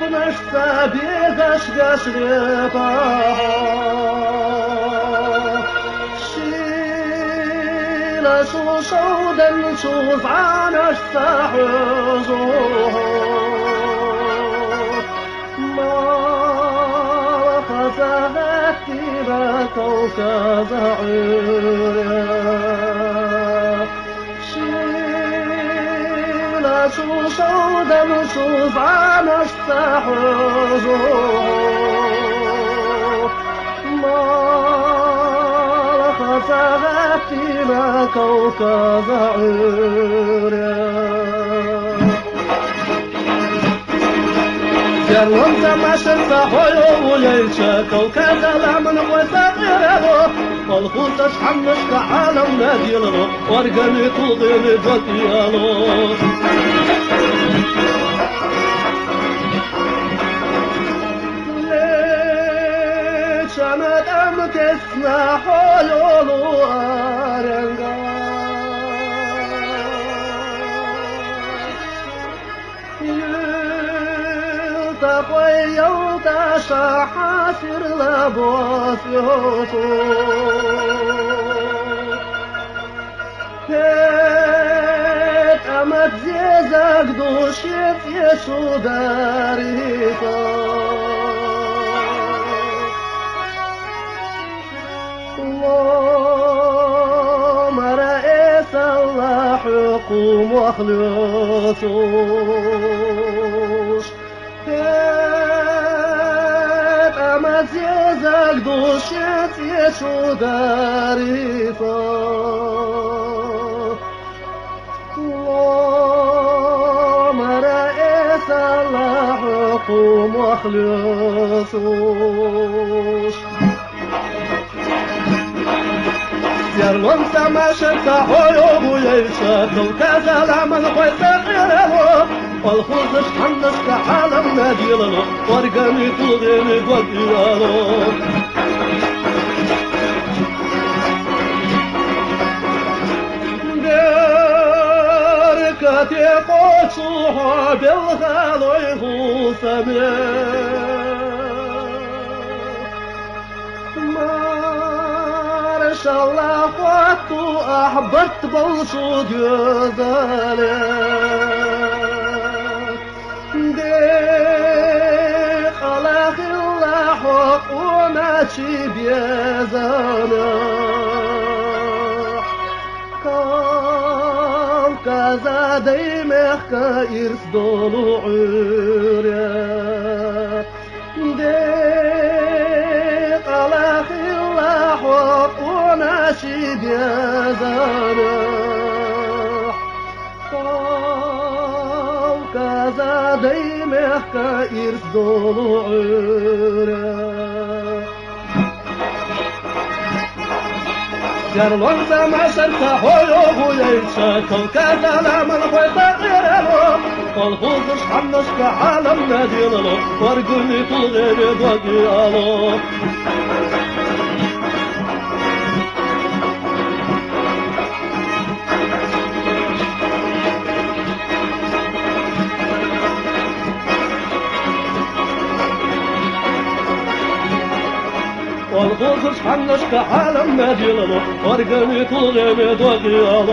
نشتا بيغش قشريطا شيلا شو شودا نشوف عنشتا حزوه ما خزغت تيبا كوكب عيريا شو صودا نشوف عنشتا حزوه ما خزغت تيبا كوكب عيريا جرم تماشت فحيو وليلشا كوكب العمل وثغيره والخوص حمش كعالم ناديله ورقمي طوغي بدياله ليش انا دم تسمع حلول وارنقا تقوي يوتا شحاسر لبوس يوتو كيت أمت زيزك دوشيت يسو داريتا الله مرأيس الله حكوم وخلوتوش زيزك دوشت يسو داريفا الله مرأيس الله حكوم وخلصوش يرلون سماشت حيوب ويشاك وكذا العمل ويسغيره والخوص حمس كعالم ناديله ورقمي طوغيني بدياله ديركتي قوتوها بالغالو يغوث ما شاء الله قوتو أحبت بوصو جزالي وناشي بيزانا كم كذا ديمخ كيرس دولو عريا ديق على خلاح وناشي بيزانا كم كذا ديمخ كيرس دولو عريا جرلون سماشت حيوب ويشا كوكب العمل ويطغيره والخوص حمس كعالم ناديله ورقمي طوغي بدياله والخوص حمس كعالم ناديله ورقمي طوغي بدياله